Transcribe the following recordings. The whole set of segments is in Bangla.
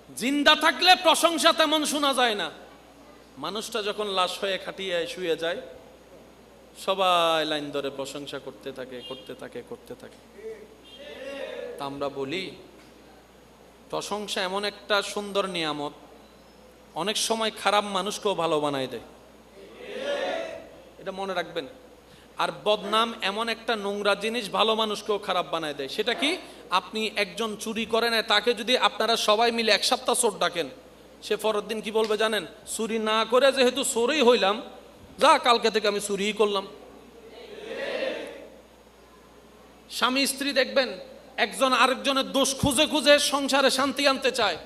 জিন্দা থাকলে প্রশংসা তেমন শোনা যায় না, মানুষটা যখন লাশ হয়ে খাটিয়ে শুয়ে যায় সবাই লাইন ধরে প্রশংসা করতে থাকে করতে থাকে করতে থাকে। তা আমরা বলি প্রশংসা এমন একটা সুন্দর নিয়ামত, অনেক সময় খারাপ মানুষকেও ভালো বানায় দেয়, এটা মনে রাখবেন। আর বদনাম এমন একটা নোংরা জিনিস, ভালো মানুষকেও খারাপ বানায় দেয়। সেটা কি? আপনি একজন চুরি করে নেয়, তাকে যদি আপনারা সবাই মিলে এক সপ্তাহ চোর ডাকেন, সে পরের দিন কি বলবে জানেন? চুরি না করে যেহেতু চোরই হইলাম, যা কালকে থেকে আমি চুরিই করলাম। স্বামী স্ত্রী দেখবেন একজন আরেকজনের দোষ খুঁজে খুঁজে সংসারে শান্তি আনতে চায়,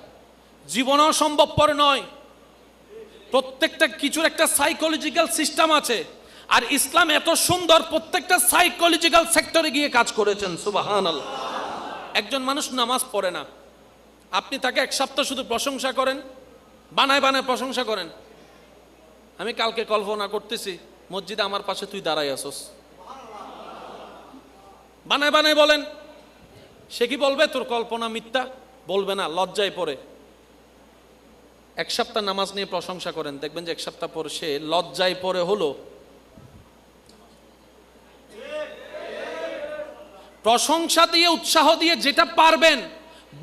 জীবনেও সম্ভবপর নয়। প্রত্যেকটা কিছুর একটা সাইকোলজিক্যাল সিস্টেম আছে, আর ইসলাম এত সুন্দর প্রত্যেকটা সাইকোলজিক্যাল সেক্টরে গিয়ে কাজ করেছেন। সুবহানাল্লাহ। একজন মানুষ নামাজ পড়ে না, আপনি তাকে এক সপ্তাহ শুধু প্রশংসা করেন, বানায় বানায় প্রশংসা করেন। আমি কালকে কল্পনা করতেছি মসজিদে আমার পাশে তুই দাঁড়াই আসোস, বানায় বানায় বলেন। সে কি বলবে তোর কল্পনা মিথ্যা? বলবে না, লজ্জায় পড়ে। এক সপ্তাহ নামাজ নিয়ে প্রশংসা করেন, দেখবেন যে এক সপ্তাহ পর সে লজ্জায় পড়ে হলো প্রশংসা দিয়ে উৎসাহ দিয়ে যেটা পারবেন,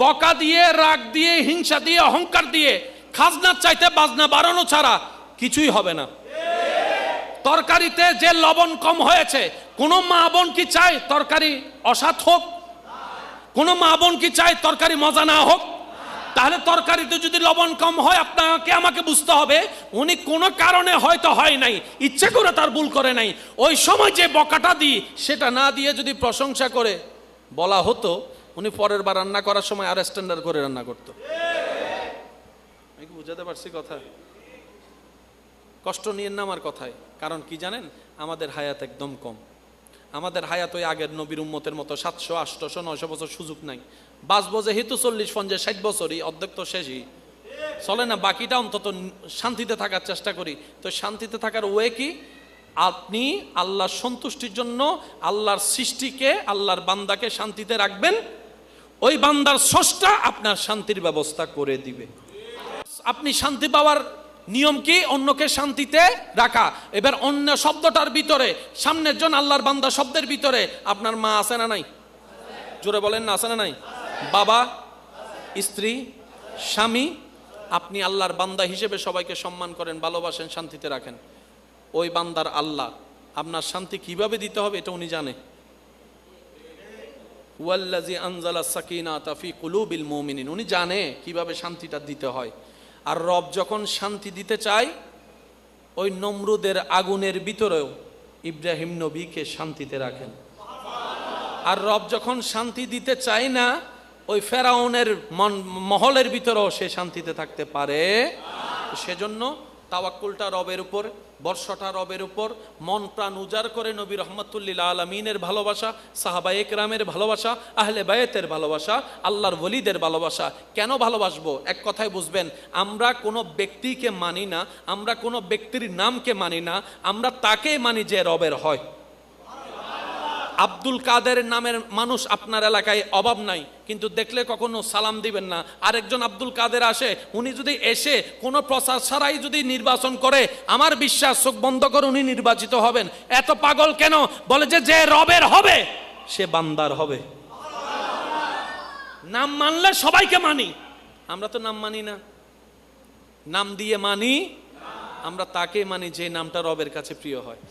বকা দিয়ে রাগ দিয়ে হিংসা দিয়ে অহংকার দিয়ে খাজনার চাইতে বাজনা বাড়ানো ছাড়া কিছুই হবে না। তরকারিতে যে লবণ কম হয়েছে, কোন মা বোন কি চায় তরকারি অসাধ হোক? কোন মা বোন কি চায় তরকারি মজা না হোক? তাহলে তরকারিতে যদি লবণ কম হয়, আপনাকে আমাকে বুঝতে হবে উনি কোনো কারণে হয়তো হয় নাই, ইচ্ছে করে তার ভুল করে নাই। ওই সময় যে বকাটা দিই সেটা না দিয়ে যদি প্রশংসা করে বলা হতো, উনি পরের বার রান্না করার সময় আর স্ট্যান্ডার্ড করে রান্না করতো। আমি কি বুঝাতে পারছি কথা? কষ্ট নিয়েন না আমার কথায়। কারণ কি জানেন, আমাদের হায়াত একদম কম। আমাদের হায়াত ওই আগের নবীর উম্মতের মতো 700, 800, 900 বছর সুযোগ নাই। বাঁচবো যেহেতু 40, 50, 60 বছরই, অর্ধেক তো শেষই চলে না, বাকিটা অন্তত শান্তিতে থাকার চেষ্টা করি। তো শান্তিতে থাকার ওয়ে কি? আপনি আল্লাহর সন্তুষ্টির জন্য আল্লাহর সৃষ্টিকে, আল্লাহর বান্দাকে শান্তিতে রাখবেন, ওই বান্দার স্রষ্টা আপনার শান্তির ব্যবস্থা করে দিবে। আপনি শান্তি পাওয়ার নিয়ম কি? অন্যকে শান্তিতে রাখা। এবার অন্য শব্দটার ভিতরে সামনের জন আল্লাহর বান্দা শব্দের ভিতরে আপনার মা আছে না নাই? জোরে বলেন না, আছে না নাই? বাবা, স্ত্রী, স্বামী, আপনি আল্লাহর বান্দা হিসেবে সবাইকে সম্মান করেন, ভালোবাসেন, শান্তিতে রাখেন। ওই বান্দার আল্লাহ আপনার শান্তি কিভাবে দিতে হবে এটা উনি জানে। ওয়াল্লাযী আনজালা সাকিনাতা ফি কুলুবিল মুমিনিন, উনি জানে কিভাবে শান্তিটা দিতে হয়। আর রব যখন শান্তি দিতে চায়, ওই নমরুদের আগুনের ভিতরেও ইব্রাহিম নবীকে শান্তিতে রাখেন। আর রব যখন শান্তি দিতে চায় না, ওই ফেরাউনের মহলের ভিতরেও সে শান্তিতে থাকতে পারে। সেজন্য তাওয়াক্কুলটা রবের উপর, বর্ষটা রবের উপর, মন প্রাণ উজাড় করে নবী রহমাতুল্লিল আলামিনের ভালোবাসা, সাহাবায়ে কেরামের ভালোবাসা, আহলে বায়েতের ভালোবাসা, আল্লাহর ওলিদের ভালোবাসা। কেন ভালোবাসবো? এক কথায় বুঝবেন, আমরা কোনো ব্যক্তিকে মানি না, আমরা কোনো ব্যক্তির নামকে মানি না, আমরা তাকে মানি যে রবের হয়। আব্দুল কাদের নামের মানুষ আপনার এলাকায় অভাব নাই, কিন্তু দেখলে কখনো সালাম দিবেন না। আরেকজন আব্দুল কাদের আসে, উনি যদি এসে কোনো প্রচার ছাড়াই যদি নির্বাচন করে, আমার বিশ্বাস চোখ বন্ধ করে উনি নির্বাচিত হবেন। এত পাগল কেন? বলে যে রবের হবে সে বান্দার হবে। নাম মানলে সবাইকে মানি, আমরা তো নাম মানি না। নাম দিয়ে মানি, আমরা তাকে মানি যে নামটা রবের কাছে প্রিয় হয়।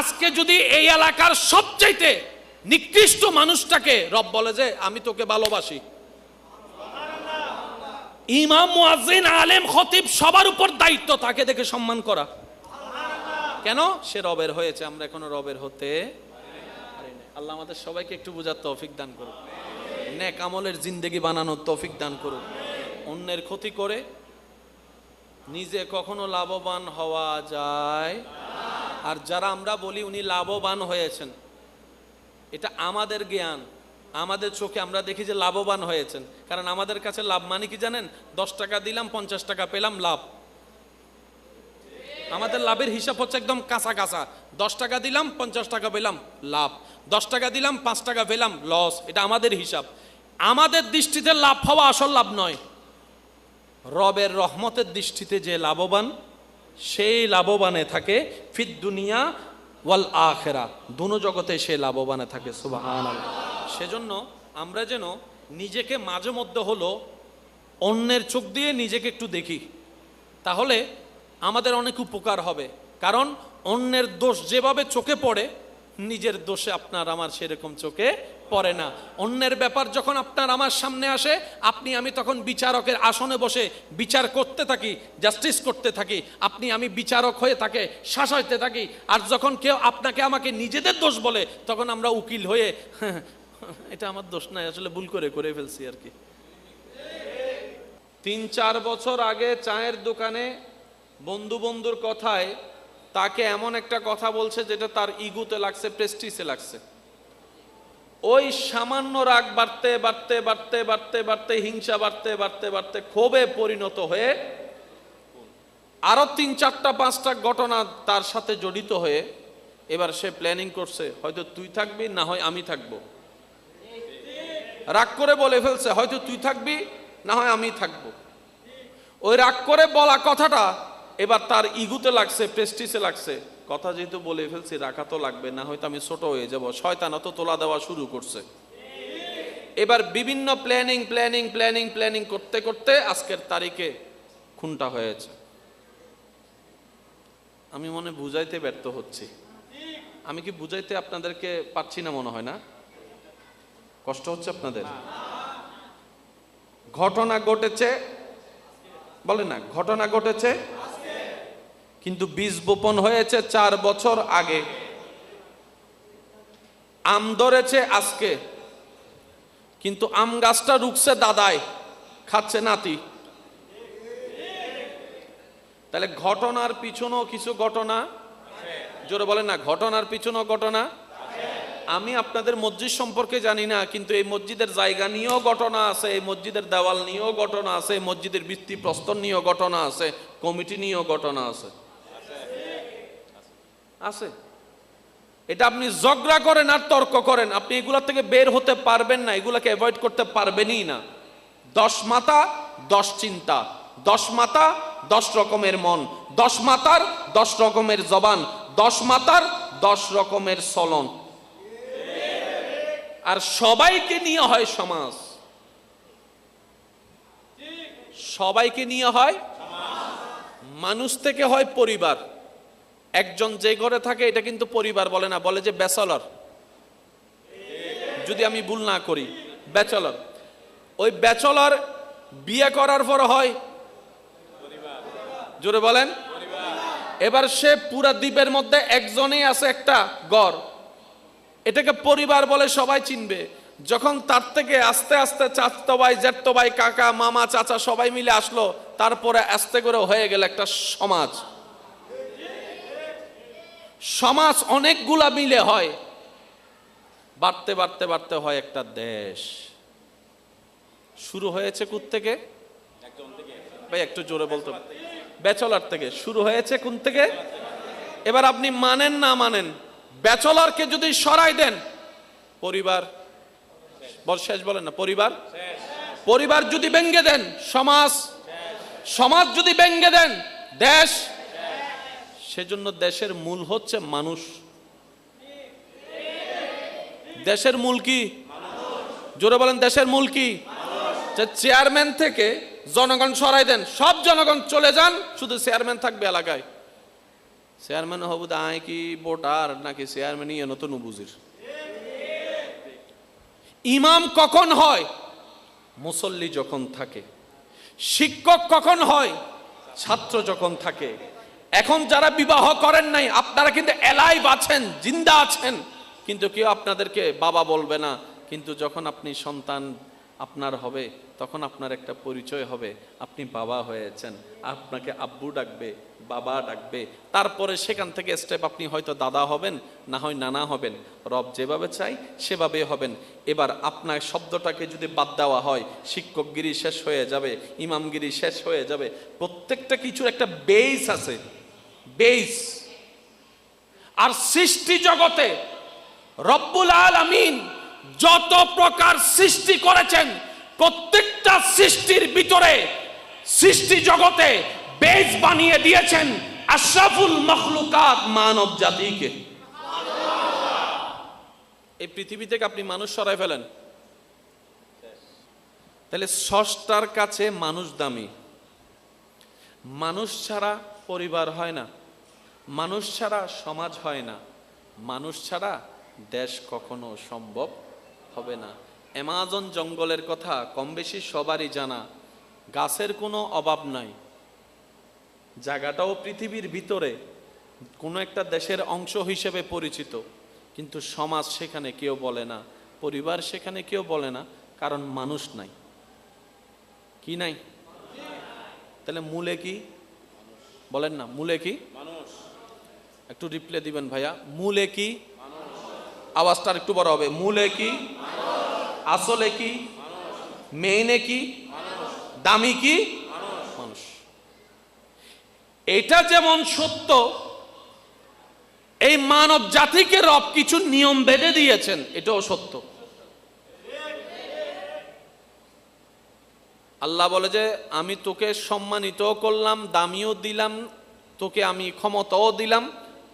আজকে যদি এই এলাকার সবচাইতে নিকৃষ্ট মানুষটাকে রব বলে যে আমি তোকে ভালোবাসি, ইমাম, মুয়াজ্জিন, আলেম, খতিব সবার উপর দায়িত্ব তাকে দেখে সম্মান করা। কেন? সে রবের হয়েছে, আমরা এখনো রবের হতে পারি না। আল্লাহ আমাদের সবাইকে একটু বোঝার তৌফিক দান করুক, নেক আমলের জিন্দেগি বানানোর তৌফিক দান করুক। অন্যের ক্ষতি করে নিজে কখনো লাভবান হওয়া যায়। আর যারা আমরা বলি উনি লাভবান হয়েছেন, এটা আমাদের জ্ঞান, আমাদের চোখে আমরা দেখি যে লাভবান হয়েছেন। কারণ আমাদের কাছে লাভ মানে কি জানেন? 10 টাকা দিলাম 50 টাকা পেলাম, লাভ। আমাদের লাভের হিসাব হচ্ছে একদম কাঁচা কাঁচা। 10 টাকা দিলাম 50 টাকা পেলাম, লাভ। 10 টাকা দিলাম 5 টাকা পেলাম, লস। এটা আমাদের হিসাব। আমাদের দৃষ্টিতে লাভ হওয়া আসল লাভ নয়। রবের রহমতের দৃষ্টিতে যে লাভবান, সেই লাভবানে থাকে ফিদ দুনিয়া ওয়াল আখিরা, দুনো জগতে সে লাভবানে থাকে। সুবহানাল্লাহ। সেজন্য আমরা যেন নিজেকে মাঝে মধ্যে হলো অন্যের চোখ দিয়ে নিজেকে একটু দেখি, তাহলে আমাদের অনেক উপকার হবে। কারণ অন্যের দোষ যেভাবে চোখে পড়ে, নিজের দোষে আপনার আমার সেরকম চোখে পড়ে না। অন্যের ব্যাপার যখন আপনার আমার সামনে আসে, আপনি আমি তখন বিচারকের আসনে বসে বিচার করতে থাকি, জাস্টিস করতে থাকি। আপনি আমি বিচারক হয়ে তাকে শাসাইতে থাকি। আর যখন কেউ আপনাকে আমাকে নিজেদের দোষ বলে, তখন আমরা উকিল হয়ে এটা আমার দোষ নাই, আসলে ভুল করে ফেলছি আর কি। 3-4 বছর আগে চায়ের দোকানে বন্ধুর কথায় তাকে এমন একটা কথা বলছে যেটা তার ইগুতে লাগছে, প্রেস্টিজে লাগছে। ওই সামান্য রাগ বাড়তে বাড়তে বাড়তে বাড়তে বাড়তে হিংসা বাড়তে বাড়তে বাড়তে ক্ষোভে পরিণত হয়ে আরো 3-4-5টা ঘটনা তার সাথে জড়িত হয়ে এবার সে প্ল্যানিং করছে, হয়তো তুই থাকবি না হয় আমি থাকবো। রাগ করে বলে ফেলছে, হয়তো তুই থাকবি না হয় আমি থাকবো। ওই রাগ করে বলা কথাটা এবার তার ইগুতে লাগছে, প্রেস্টিজে লাগছে। কথা যেহেতু বলে ফেলছি, রাখা তো লাগবে, না হয়তো আমি ছোট হয়ে যাব। শয়তান তো তোলা দেওয়া শুরু করছে। এবার বিভিন্ন প্ল্যানিং করতে করতে আজকের তারিখে খুনটা হয়েছে। আমি মনে বুঝাইতে ব্যর্থ হচ্ছি। আমি কি বুঝাইতে আপনাদেরকে পারছি না মনে হয় না? কষ্ট হচ্ছে আপনাদের? ঘটনা ঘটেছে, বলে না ঘটনা ঘটেছে, কিন্তু বীজ বপন হয়েছে 4 বছর আগে। আম ধরেছে আজকে, কিন্তু আম গাছটা রুখছে দাদায়, খাচ্ছে নাতি। তাহলে ঘটনার পিছনেও কিছু ঘটনা, জোরে বলেন না, ঘটনার পিছনেও ঘটনা। আমি আপনাদের মসজিদ সম্পর্কে জানি না, কিন্তু এই মসজিদের জায়গা নিয়েও ঘটনা আছে, এই মসজিদের দেওয়াল নিয়েও ঘটনা আছে, এই মসজিদের ভিত্তি প্রস্তর নিয়েও ঘটনা আছে, কমিটি নিয়েও ঘটনা আছে। আছে। এটা আপনি ঝগড়া করেন আর তর্ক করেন, আপনি এগুলা থেকে বের হতে পারবেন না, এগুলাকে অ্যাভয়েড করতে পারবেনই না। 10 মাথা 10 চিন্তা, 10 মাথা 10 রকমের মন, 10 মাথার 10 রকমের জবান, 10 মাথার 10 রকমের চলন। আর সবাইকে নিয়ে হয় সমাজ, সবাইকে নিয়ে হয় মানুষ, থেকে হয় পরিবার। একজন যে ঘরে থাকে এটা কিন্তু পরিবার বলে না, বলে যে ব্যাচেলর, যদি আমি ভুল না করি, ব্যাচেলর। ওই ব্যাচেলর বিয়ে করার পর হয় জোরে বলেন। এবার সে পুরা দ্বীপের মধ্যে একজনই আছে একটা ঘর, এটাকে পরিবার বলে, সবাই চিনবে। যখন তার থেকে আস্তে আস্তে চাচতো ভাই, জ্যাঠতো ভাই, কাকা, মামা, চাচা সবাই মিলে আসলো, তারপরে আস্তে করে হয়ে গেল একটা সমাজ। সমাজ অনেকগুলা মিলে হয়, বাড়তে বাড়তে বাড়তে হয় একটা দেশ। শুরু হয়েছে কোথা থেকে ভাই? একটু জোরে বলতো। ব্যাচেলর থেকে শুরু হয়েছে। কোন থেকে? এবার আপনি মানেন না মানেন, ব্যাচেলরকে যদি সরাই দেন, পরিবার শেষ, বলেন না, পরিবার যদি ভেঙে দেন, সমাজ যদি ভেঙে দেন, দেশ। সেজন্য দেশের মূল হচ্ছে মানুষ। দেশের মূল কি? জোরে বলেন, দেশের মূল কি? চেয়ারম্যান থেকে জনগণ সরাই দেন, সব জনগণ চলে যান, শুধু চেয়ারম্যান থাকবে এলাকায়। চেয়ারম্যান হবু আয় কি ভোটার নাকি চেয়ারম্যানই নতুন বুঝির। ইমাম কখন হয়? মুসল্লি যখন থাকে। শিক্ষক কখন হয়? ছাত্র যখন থাকে। এখন যারা বিবাহ করেন নাই, আপনারা কিন্তু এলাইভ আছেন, জিন্দা আছেন, কিন্তু কেউ আপনাদেরকে বাবা বলবে না। কিন্তু যখন আপনি সন্তান আপনার হবে, তখন আপনার একটা পরিচয় হবে, আপনি বাবা হয়েছেন, আপনাকে আব্বু ডাকবে, বাবা ডাকবে। তারপরে সেখান থেকে স্টেপ, আপনি হয়তো দাদা হবেন, না হয় নানা হবেন। রব যেভাবে চাই সেভাবে হবেন। এবার আপনার শব্দটাকে যদি বাদ দেওয়া হয়, শিক্ষকগিরি শেষ হয়ে যাবে, ইমামগিরি শেষ হয়ে যাবে। প্রত্যেকটা কিছুর একটা বেস আছে, বেস। আর সৃষ্টি জগতে রব্বুল আলামিন যত প্রকার সৃষ্টি করেছেন, প্রত্যেকটা সৃষ্টির ভিতরে সৃষ্টি জগতে বেজ বানিয়ে দিয়েছেন আশরাফুল মখলুকাত মানব জাতিকে। এই পৃথিবী থেকে আপনি মানুষ সরাই ফেলেন, তাহলে স্রষ্টার কাছে মানুষ দামি। মানুষ ছাড়া পরিবার হয় না, মানুষ ছাড়া সমাজ হয় না, মানুষ ছাড়া দেশ কখনো সম্ভব হবে না। অ্যামাজন জঙ্গলের কথা কম বেশি সবারই জানা, গাছের কোনো অভাব নাই, জায়গাটাও পৃথিবীর ভিতরে কোনো একটা দেশের অংশ হিসেবে পরিচিত, কিন্তু সমাজ সেখানে কেউ বলে না, পরিবার সেখানে কেউ বলে না, কারণ মানুষ নাই। কি নাই? তাহলে মূলে কি বলেন না, মূলে কি? একটু রিপ্লে দিবেন ভাইয়া, মূলে কি? আওয়াজটা একটু বড় হবে। মূলে কি? আসলে কি? মেইনে কি? দামি কি? মানুষ। এটা যেমন সত্য, এই মানব জাতিকে রব কিছু নিয়ম বেঁধে দিয়েছেন, এটাও সত্য। আল্লাহ বলে যে আমি তোকে সম্মানিত করলাম, দামিও দিলাম, তোকে আমি ক্ষমতাও দিলাম,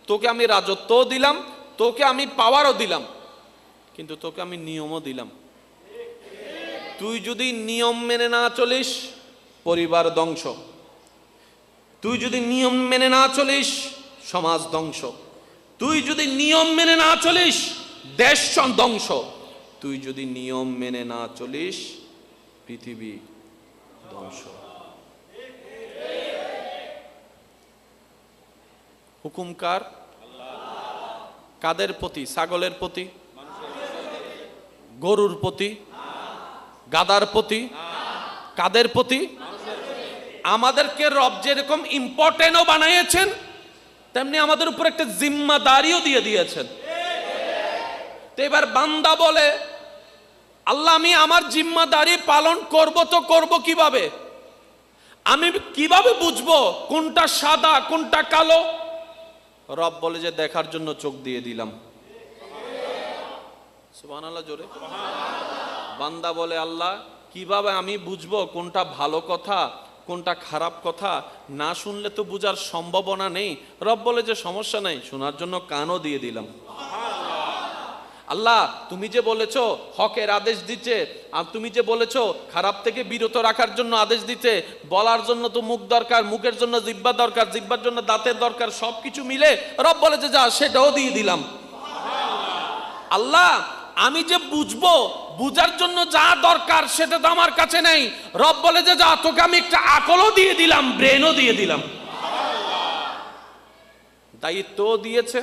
তোকে আমি রাজত্বও দিলাম, তোকে আমি পাওয়ারও দিলাম, কিন্তু তোকে আমি নিয়মও দিলাম। তুই যদি নিয়ম মেনে না চলিস, পরিবার ধ্বংস। তুই যদি নিয়ম মেনে না চলিস, সমাজ ধ্বংস। তুই যদি নিয়ম মেনে না চলিস, দেশ ধ্বংস। তুই যদি নিয়ম মেনে না চলিস, পৃথিবী ধ্বংস। হুকুম কার? কাদের প্রতি? ছাগলের প্রতি, গরুর প্রতি, গাদার প্রতি, কাদের প্রতি? আমাদেরকে রব যেরকম ইম্পর্টেন্টও বানিয়েছেন, তেমনি আমাদের উপর একটা জিম্মাদারিও দিয়ে দিয়েছেন। তো এবার বান্দা বলে, আল্লাহ আমি আমার জিম্মাদারি পালন করব, তো করব কিভাবে? আমি কিভাবে বুঝবো কোনটা সাদা কোনটা কালো? রব বলে যে দেখার জন্য চোখ দিয়ে দিলাম। সুবহানাল্লাহ জোরে। বান্দা বলে আল্লাহ কিভাবে আমি বুঝবো কোনটা ভালো কথা কোনটা খারাপ কথা? না শুনলে তো বুঝার সম্ভাবনা নেই। রব বলে যে সমস্যা নাই, শোনার জন্য কানও দিয়ে দিলাম। আল্লাহ তুমি যে বলেছো হকের আদেশ দিতে, আর তুমি যে বলেছো খারাপ থেকে বিরত রাখার জন্য আদেশ দিতে, বলার জন্য তো মুখ দরকার, মুখের জন্য জিহ্বা দরকার, জিহ্বার জন্য দাঁতের দরকার, সবকিছু মিলে রব বলে যে যা সেটাও দিয়ে দিলাম। আল্লাহ আমি যে বুঝবো, বুঝার জন্য যা দরকার সেটা তো আমার কাছে নেই। রব বলে যে যা তোকে আমি একটা আকলও দিয়ে দিলাম, ব্রেনও দিয়ে দিলাম। দায়িত্বও দিয়েছে,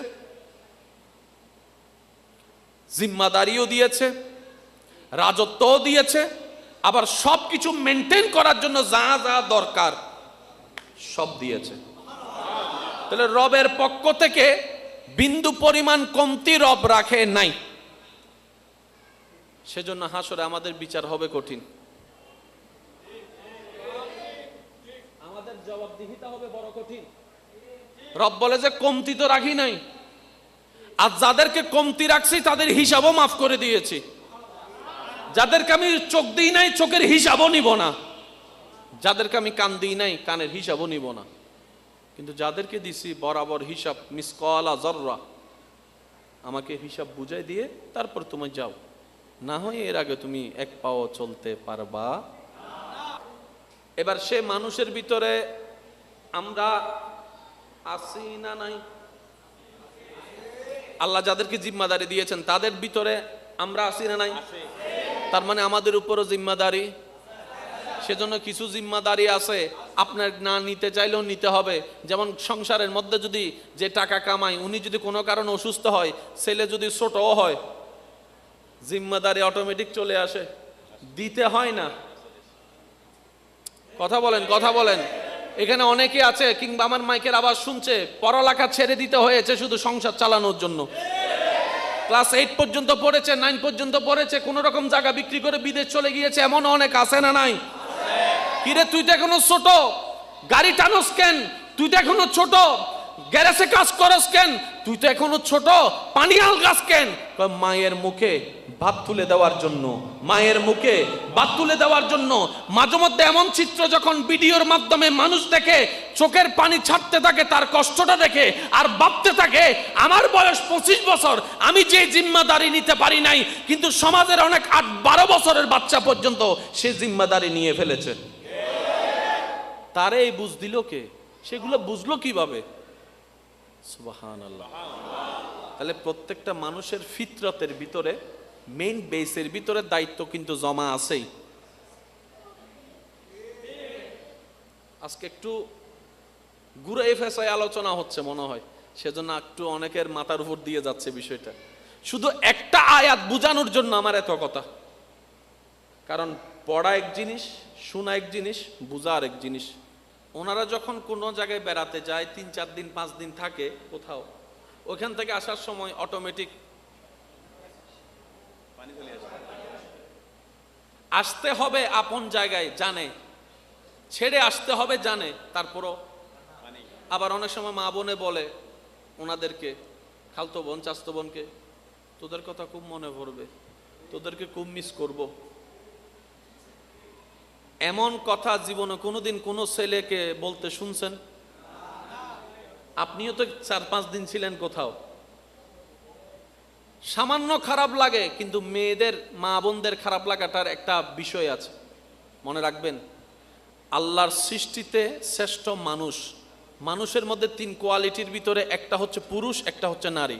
জিম্মাদারিও দিয়েছে, রাজত্বও দিয়েছে, আবার সবকিছু মেনটেন করার জন্য যা যা দরকার সব দিয়েছে। তাহলে রবের পক্ষ থেকে বিন্দু পরিমাণ কমতি রব রাখে নাই। সেজন্য হাসরে আমাদের বিচার হবে কঠিন, আমাদের জবাবদিহিতা হবে বড় কঠিন। রব বলে যে কমতি তো রাখি নাই, আর যাদেরকে কমতি রাখছি তাদের হিসাবও মাফ করে দিয়েছি। যাদেরকে আমি চোখ দিই নাই, চোখের হিসাবও নিব না। যাদেরকে আমি কান দিই নাই, কানের হিসাবও নিব না। কিন্তু যাদেরকে দিছি বরাবর হিসাব, মিসকালা যররা, আমাকে হিসাব বুঝাই দিয়ে তারপর তুমি যাও, না হয় এর আগে তুমি এক পাও চলতে পারবা। এবার সে মানুষের ভিতরে আমরা আছি না নাই? আল্লাহ যাদেরকে জিম্মাদারি দিয়েছেন তাদের ভিতরে আমরা আছি না নাই? তার মানে আমাদের উপরও জিম্মাদারি। সেজন্য কিছু জিম্মাদারি আছে আপনার না নিতে চাইলেও নিতে হবে। যেমন সংসারের মধ্যে যদি যে টাকা কামায়, উনি যদি কোনো কারণে অসুস্থ হয়, ছেলে যদি ছোটও হয়, জিম্মাদারি অটোমেটিক চলে আসে, দিতে হয় না। কথা বলেন, কথা বলেন। এখানে অনেকে আছে, কিংবা আমার মাইকের আওয়াজ শুনছে, পড়ালেখা ছেড়ে দিতে হয়েছে শুধু সংসার চালানোর জন্য। ক্লাস 8 পর্যন্ত পড়েছে, 9 পর্যন্ত পড়েছে, কোন রকম জায়গা বিক্রি করে বিদেশ চলে গিয়েছে, এমন অনেক আছে না নাই? কিরে তুই তো এখনো ছোট, গাড়ি টানোস কেন? তুই তো এখনো ছোট, গ্যারেজে কাজ করস কেন? তুই তো এখনো ছোট, পানি আল গাছ কেন? মায়ের মুখে ভাত তুলে দেওয়ার জন্য, মায়ের মুখে ভাত তুলে দেওয়ার জন্য। মাঝে মধ্যে এমন চিত্র যখন ভিডিওর মাধ্যমে মানুষ দেখে, চোখের পানি ছাড়তে থাকে তার কষ্টটা দেখে, আর ভাবতে থাকে আমার বয়স 25 বছর, আমি যে জিম্মাদারি নিতে পারি নাই, কিন্তু সমাজের অনেক 8-12 বছরের বাচ্চা পর্যন্ত সে জিম্মাদারি নিয়ে ফেলেছে। তারে এই বুঝ দিল কে? সেগুলো বুঝলো কিভাবে? সুবহানাল্লাহ। তাহলে প্রত্যেকটা মানুষের ফিতরতের ভিতরে, মেইন বেসের ভিতরে দায়িত্ব কিন্তু জমা আছেই। আজকে একটু ঘুরে ফেসায় আলোচনা হচ্ছে মনে হয়, সেজন্য একটু অনেকের মাথার উপর দিয়ে যাচ্ছে বিষয়টা। শুধু একটা আয়াত বুঝানোর জন্য আমার এত কথা। কারণ পড়া এক জিনিস, শোনা এক জিনিস, বোঝা আর এক জিনিস। ওনারা যখন কোনো জায়গায় বেড়াতে যায়, 3-4 দিন 5 দিন থাকে কোথাও, ওখান থেকে আসার সময় অটোমেটিক আসতে হবে আপন জায়গায়, জানে, ছেড়ে আসতে হবে জানে, তারপরও আবার অনেক সময় মা বোনে বলে ওনাদেরকে, খালতো বোন চাচতো বোনকে, তোদের কথা খুব মনে পড়বে, তোদেরকে খুব মিস করব। এমন কথা জীবনে কোনোদিন কোনো ছেলেকে বলতে শুনছেন? আপনিও তো 4-5 দিন ছিলেন কোথাও। সামান্য খারাপ লাগে, কিন্তু মেয়েদের, মা বোনদের খারাপ লাগাটার একটা বিষয় আছে, মনে রাখবেন। আল্লাহর সৃষ্টিতে শ্রেষ্ঠ মানুষ, মানুষের মধ্যে 3 কোয়ালিটির ভিতরে একটা হচ্ছে পুরুষ, একটা হচ্ছে নারী।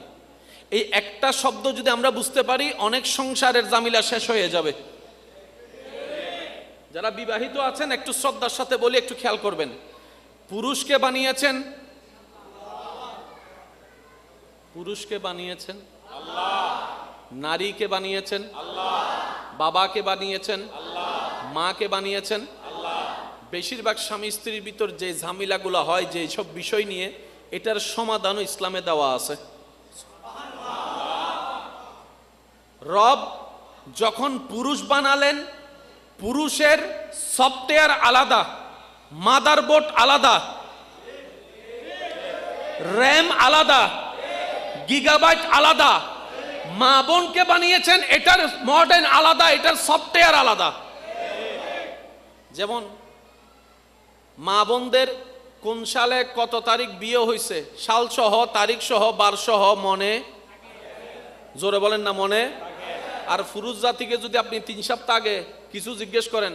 এই একটা শব্দ যদি আমরা বুঝতে পারি, অনেক সংসারের জামিলা শেষ হয়ে যাবে। যারা বিবাহিত আছেন একটু শ্রদ্ধার সাথে বলি, একটু খেয়াল করবেন। পুরুষকে বানিয়েছেন, পুরুষকে বানিয়েছেন আল্লাহ, নারীকে বানিয়েছেন আল্লাহ, বাবাকে বানিয়েছেন আল্লাহ, মাকে বানিয়েছেন আল্লাহ। বেশিরভাগ স্বামী স্ত্রীর ভিতর যে ঝামেলাগুলো হয়, যে সব বিষয় নিয়ে, এটার সমাধানও ইসলামে দেওয়া আছে। রব যখন পুরুষ বানালেন, পুরুষের সফটওয়্যার আলাদা, মাদারবোর্ড আলাদা, র্যাম আলাদা, গিগাবাইট আলাদা। মা বোনকে বানিয়েছেন, এটার মডেল আলাদা, এটার সফটওয়্যার আলাদা। যেমন মা বোনদের কোন সালে কত তারিখ বিয়ে হয়েছে, সাল সহ, তারিখ সহ, বার সহ মনে, জোরে বলেন না, মনে। আর পুরুষ জাতিকে যদি আপনি 3 সপ্তাহ আগে কিছু জিজ্ঞেস করেন,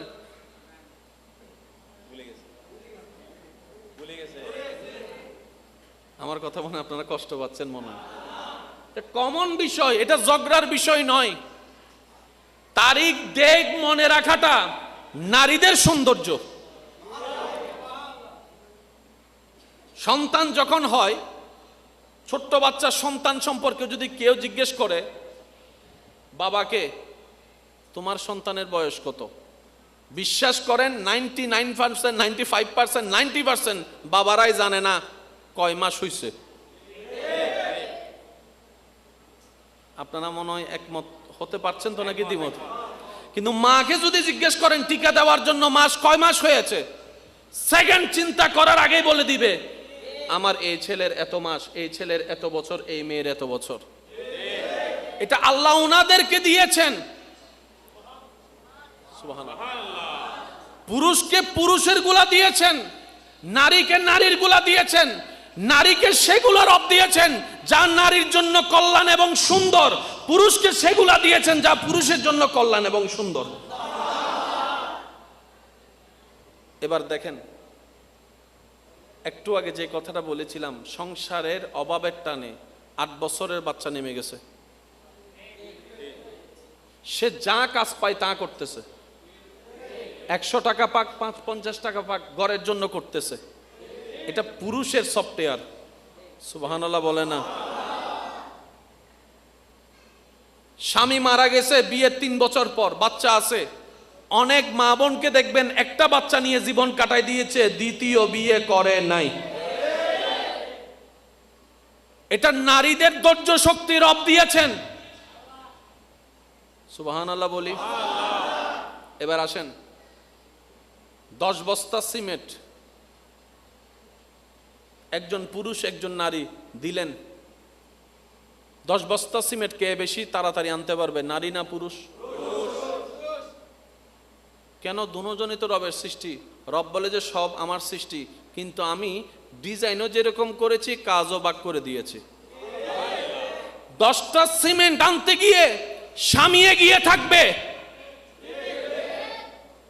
আমার কথা মনে আপনারা কষ্ট পাচ্ছেন মনে হয়। কমন বিষয়, এটা ঝগড়ার বিষয় নয়। তারিখ ডেট মনে রাখাটা নারীদের সৌন্দর্য। সন্তান যখন হয়, ছোট্ট বাচ্চা সন্তান সম্পর্কে যদি কেউ জিজ্ঞেস করে বাবাকে, তোমার সন্তানের বয়স কত, বিশ্বাস করেন 99%, 95%, 90% বাবারাই জানে না কয় মাস হইছে। আপনারা মনে হয় একমত হতে পারছেন তো নাকি দ্বিমত? কিন্তু মাকে যদি জিজ্ঞেস করেন টিকা দেওয়ার জন্য মাস কয় মাস হয়েছে, সেকেন্ড চিন্তা করার আগেই বলে দিবে আমার এই ছেলের এত মাস, এই ছেলের এত বছর, এই মেয়ের এত বছর। এটা আল্লাহ ওনাদেরকে দিয়েছেন। পুরুষকে পুরুষের গুলা দিয়েছেন, নারীকে নারীর গুলা দিয়েছেন। নারীকে সেগুলা রব দিয়েছেন যা নারীর জন্য কল্যাণ এবং সুন্দর, পুরুষকে সেগুলা দিয়েছেন যা পুরুষের জন্য কল্যাণ এবং সুন্দর। এবার দেখেন, একটু আগে যে কথাটা বলেছিলাম, সংসারের অভাবের টানে 8 বছরের বাচ্চা নেমে গেছে। সে যা কাজ পায় তা করতেছে, 100 টাকা পাক, 50 টাকা পাক, ঘরের জন্য করতেছে। এটা পুরুষের সফটওয়্যার। সুবহানাল্লাহ বলে না। স্বামী মারা গেছে, বিয়ের 3 বছর পর বাচ্চা আছে। অনেক মা বোনকে দেখবেন একটা বাচ্চা নিয়ে জীবন কাটাই দিয়েছে, দ্বিতীয় বিয়ে করে নাই। এটা নারীদের ধৈর্য শক্তি রব দিয়েছেন। সুবহানাল্লাহ বলি। এবার আসেন, 10 বস্তা সিমেন্ট একজন পুরুষ একজন নারী দিলেন, 10 বস্তা সিমেন্ট কে বেশি তাড়াতাড়ি আনতে পারবে, নারী না পুরুষ? কেন? দুজনই তো রবের সৃষ্টি। রব বলে যে সব আমার সৃষ্টি, কিন্তু আমি ডিজাইনও যেরকম করেছি কাজও বাক করে দিয়েছি। 10টা সিমেন্ট আনতে গিয়ে স্বামী এগিয়ে থাকবে,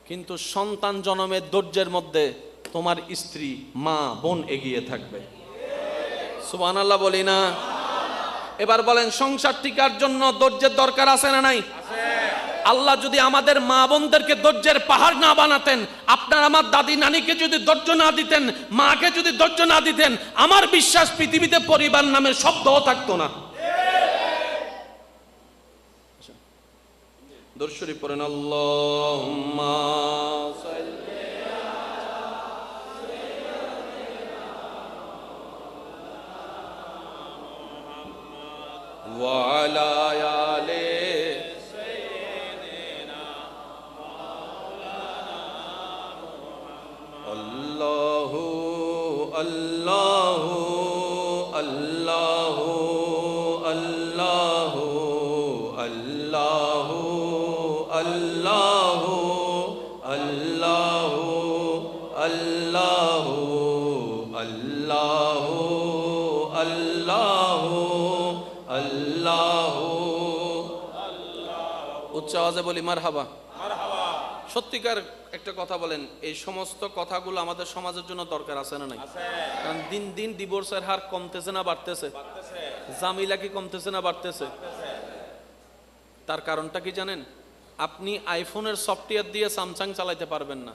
কিন্তু সন্তান জন্মের ধৈর্যের মধ্যে তোমার স্ত্রী, মা, বোন এগিয়ে থাকবে। সুবহানাল্লাহ বলি না? এবার বলেন, সংসার টিকার জন্য ধৈর্যের দরকার আছে না নাই? আল্লাহ যদি আমাদের মা বোনদেরকে ধৈর্যের পাহাড় না বানাতেন, আপনার আমার দাদি নানিকে যদি ধৈর্য না দিতেন, মাকে যদি ধৈর্য না দিতেন, আমার বিশ্বাস পৃথিবীতে পরিবার নামের শব্দও থাকতো না। দরুদ শরীফ পড়েন, আল্লাহুম্মা সাল্লি ওয়া আলা আলি সাইয়্যিদিনা মাওলানা আল্লাহু আল্লাহু আল্লাহু আল্লাহু আল্লাহু আল্লাহু আল্লাহু আল্লাহু আল্লাহু আল্লাহু আল্লাহু। উচ্চ আওয়াজে বলি মারহাবা। সত্যিকার একটা কথা বলেন, এই সমস্ত কথাগুলো আমাদের সমাজের জন্য দরকার আছে না নাই? কারণ দিন দিন ডিভোর্সের হার কমতেছে না বাড়তেছে? জামিলা কি কমতেছে না বাড়তেছে? তার কারণটা কি জানেন? আপনি আইফোনের সফটওয়্যার দিয়ে স্যামসাং চালাতে পারবেন না,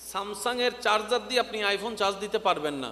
স্যামসাং এর চার্জার দিয়ে আপনি আইফোন চার্জ দিতে পারবেন না।